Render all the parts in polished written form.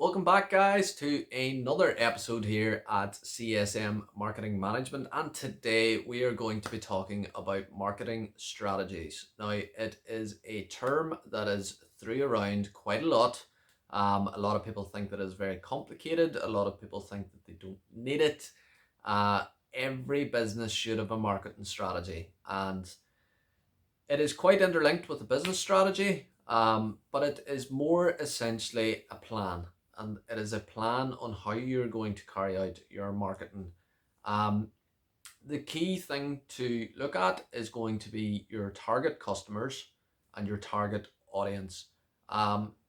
Welcome back, guys, to another episode here at CSM Marketing Management. And today we are going to be talking about marketing strategies. Now, it is a term that is thrown around quite a lot. A lot of people think that it's very complicated. A lot of people think that they don't need it. Every business should have a marketing strategy, and it is quite interlinked with the business strategy, but it is more essentially a plan, and it is a plan on how you're going to carry out your marketing. Um, the key thing to look at is going to be your target customers and your target audience.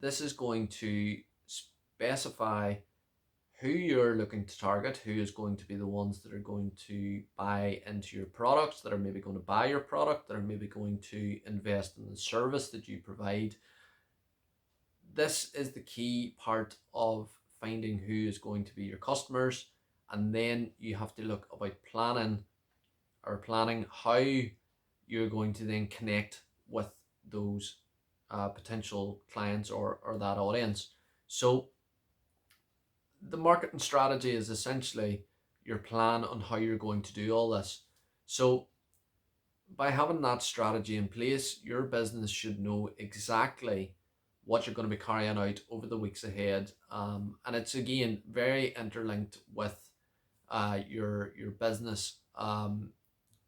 This is going to specify who you're looking to target, who is going to be the ones that are going to buy into your products, that are maybe going to buy your product, that are maybe going to invest in the service that you provide. This is the key part of finding who is going to be your customers. And then you have to look about planning how you're going to then connect with those potential clients or that audience. So the marketing strategy is essentially your plan on how you're going to do all this. So by having that strategy in place, your business should know exactly what you're going to be carrying out over the weeks ahead. And it's again very interlinked with your business.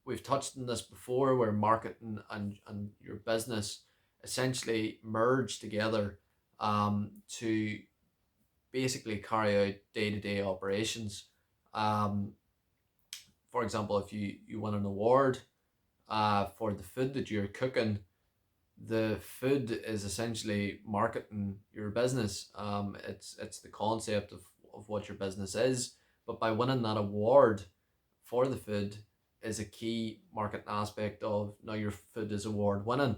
We've touched on this before, where marketing and your business essentially merge together to basically carry out day-to-day operations. Um, for example, if you win an award for the food that you're cooking, the food is essentially marketing your business. It's the concept of what your business is, but by winning that award for the food is a key marketing aspect of now your food is award winning.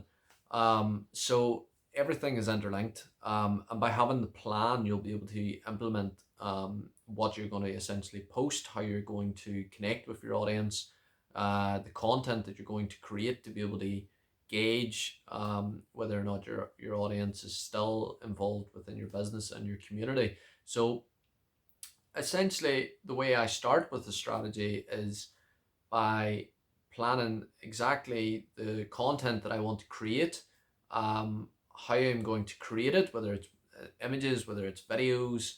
So everything is interlinked. And by having the plan, you'll be able to implement what you're going to essentially post, how you're going to connect with your audience, the content that you're going to create to be able to gauge whether or not your audience is still involved within your business and your community. So essentially, the way I start with the strategy is by planning exactly the content that I want to create, how I'm going to create it, whether it's images, whether it's videos.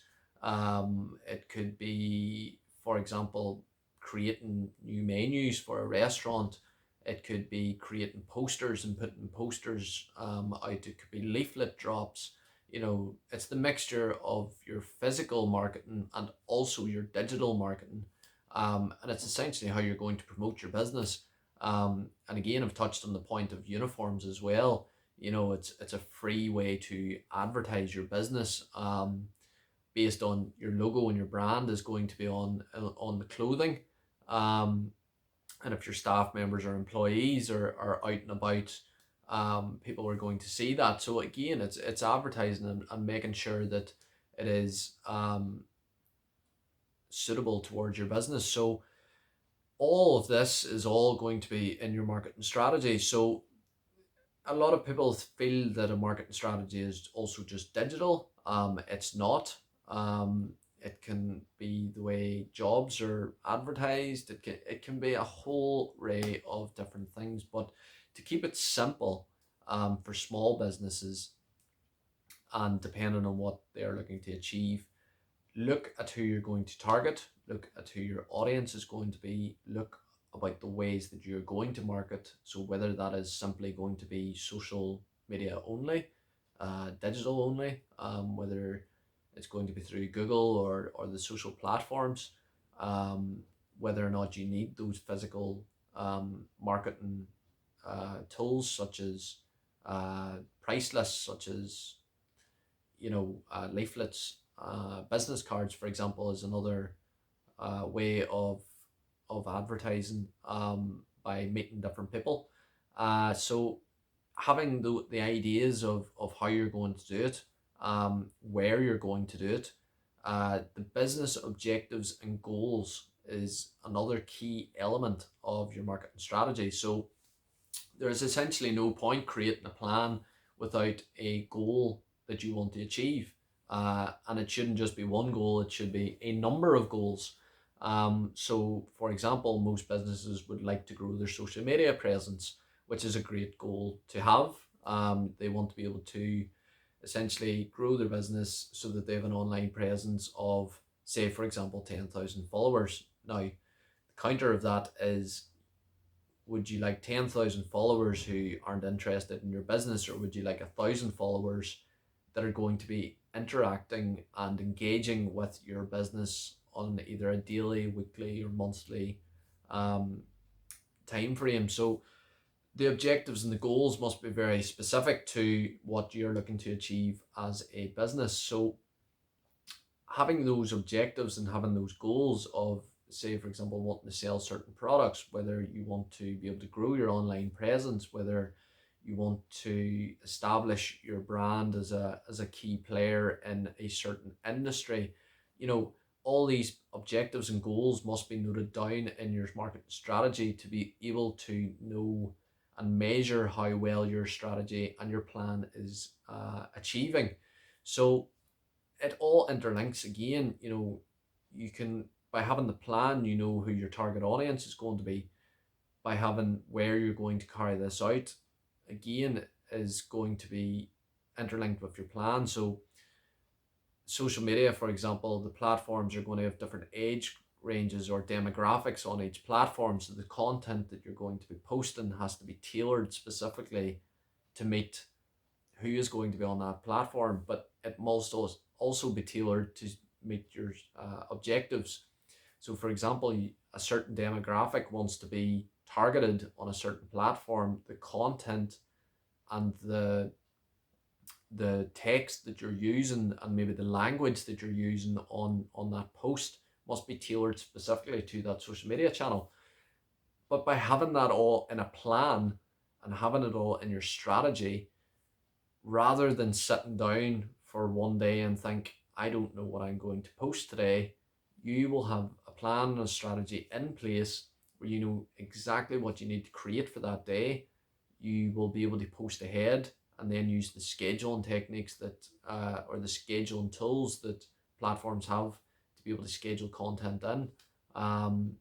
It could be, for example, creating new menus for a restaurant. It could be creating posters and putting posters out. It could be leaflet drops. It's the mixture of your physical marketing and also your digital marketing. And it's essentially how you're going to promote your business. And again, I've touched on the point of uniforms as well. It's a free way to advertise your business, based on your logo, and your brand is going to be on the clothing. And if your staff members or employees are out and about, people are going to see that. So again, it's advertising and making sure that it is suitable towards your business. So all of this is all going to be in your marketing strategy. So a lot of people feel that a marketing strategy is also just digital. It's not. It can be the way jobs are advertised. It can be a whole array of different things. But to keep it simple, for small businesses, and depending on what they are looking to achieve, look at who you're going to target, look at who your audience is going to be, look about the ways that you're going to market. So whether that is simply going to be social media only, digital only, whether it's going to be through Google or the social platforms, whether or not you need those physical marketing tools, such as price lists, such as leaflets, business cards, for example, is another way of advertising, by meeting different people. So having the ideas of how you're going to do it, where you're going to do it, the business objectives and goals is another key element of your marketing strategy. So there's essentially no point creating a plan without a goal that you want to achieve. And it shouldn't just be one goal, it should be a number of goals. So, for example, most businesses would like to grow their social media presence, which is a great goal to have. They want to be able to essentially grow their business so that they have an online presence of, say, for example, 10,000 followers. Now, the counter of that is, would you like 10,000 followers who aren't interested in your business, or would you like 1,000 followers that are going to be interacting and engaging with your business on either a daily, weekly, or monthly um, time frame? So the objectives and the goals must be very specific to what you're looking to achieve as a business. So having those objectives and having those goals of, say, for example, wanting to sell certain products, whether you want to be able to grow your online presence, whether you want to establish your brand as a key player in a certain industry, you know, all these objectives and goals must be noted down in your marketing strategy to be able to know and measure how well your strategy and your plan is achieving. So it all interlinks again. You can, by having the plan, you know who your target audience is going to be. By having where you're going to carry this out, again, is going to be interlinked with your plan. So social media, for example, the platforms are going to have different age ranges or demographics on each platform, so the content that you're going to be posting has to be tailored specifically to meet who is going to be on that platform, but it must also be tailored to meet your objectives. So, for example, a certain demographic wants to be targeted on a certain platform. The content and the text that you're using and maybe the language that you're using on that post must be tailored specifically to that social media channel. But by having that all in a plan and having it all in your strategy, rather than sitting down for one day and think, I don't know what I'm going to post today, you will have a plan and a strategy in place where you know exactly what you need to create for that day. You will be able to post ahead and then use the scheduling techniques that, or the scheduling tools that platforms have to be able to schedule content in. Um,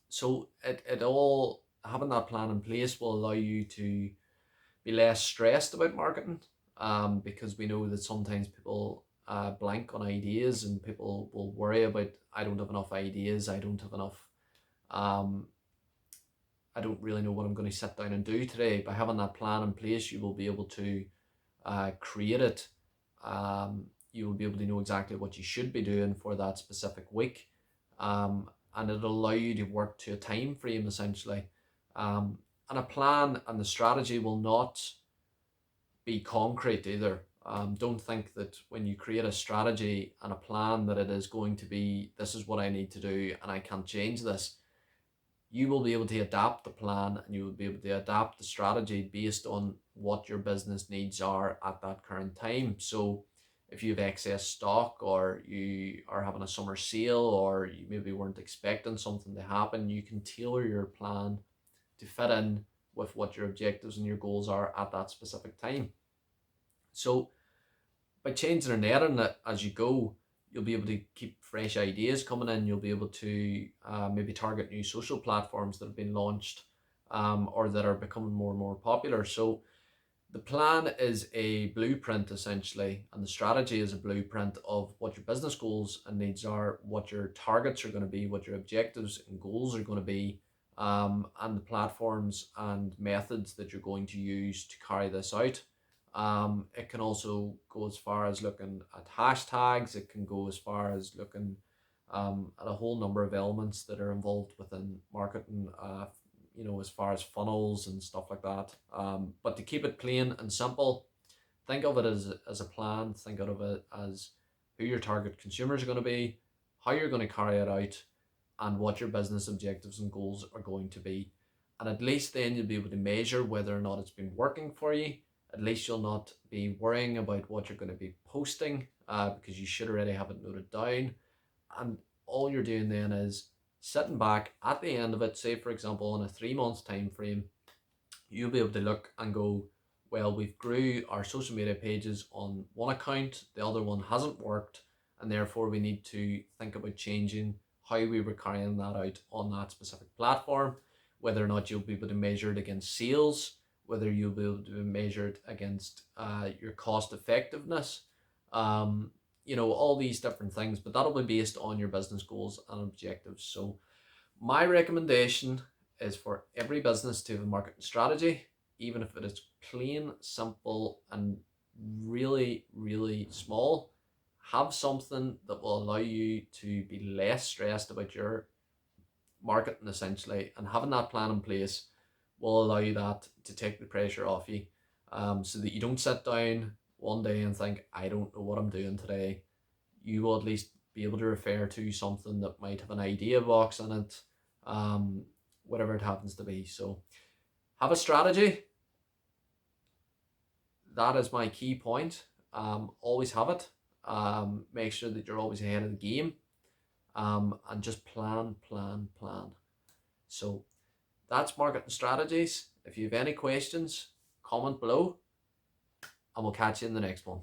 so it all, having that plan in place will allow you to be less stressed about marketing, because we know that sometimes people blank on ideas, and people will worry about, I don't have enough ideas, I don't have enough, um, I don't really know what I'm going to sit down and do today. By having that plan in place, you will be able to create it. You will be able to know exactly what you should be doing for that specific week, and it'll allow you to work to a time frame essentially. And a plan and the strategy will not be concrete either. Don't think that when you create a strategy and a plan that it is going to be, this is what I need to do and I can't change this. You will be able to adapt the plan and you will be able to adapt the strategy based on what your business needs are at that current time. So if you have excess stock, or you are having a summer sale, or you maybe weren't expecting something to happen, you can tailor your plan to fit in with what your objectives and your goals are at that specific time. So by changing and editing it as you go, you'll be able to keep fresh ideas coming in. You'll be able to maybe target new social platforms that have been launched, or that are becoming more and more popular. So the plan is a blueprint essentially, and the strategy is a blueprint of what your business goals and needs are, what your targets are going to be, what your objectives and goals are going to be, and the platforms and methods that you're going to use to carry this out. It can also go as far as looking at hashtags. It can go as far as looking at a whole number of elements that are involved within marketing, as far as funnels and stuff like that. But to keep it plain and simple, think of it as a plan. Think of it as who your target consumers are going to be, how you're going to carry it out, and what your business objectives and goals are going to be. And at least then you'll be able to measure whether or not it's been working for you. At least you'll not be worrying about what you're going to be posting, because you should already have it noted down. And all you're doing then is sitting back at the end of it, say for example in a 3 month time frame, you'll be able to look and go, well, we've grew our social media pages on one account, the other one hasn't worked, and therefore we need to think about changing how we were carrying that out on that specific platform, whether or not you'll be able to measure it against sales, whether you'll be able to measure it against your cost effectiveness, um, all these different things, but that'll be based on your business goals and objectives. So my recommendation is for every business to have a marketing strategy, even if it is plain, simple, and really, really small. Have something that will allow you to be less stressed about your marketing, essentially, and having that plan in place will allow you that to take the pressure off you, so that you don't sit down one day and think, I don't know what I'm doing today. You will at least be able to refer to something that might have an idea box in it, um, whatever it happens to be. So have a strategy. That is my key point. Always have it. Make sure that you're always ahead of the game, and just plan, plan, plan. So that's marketing strategies. If you have any questions, comment below, and we'll catch you in the next one.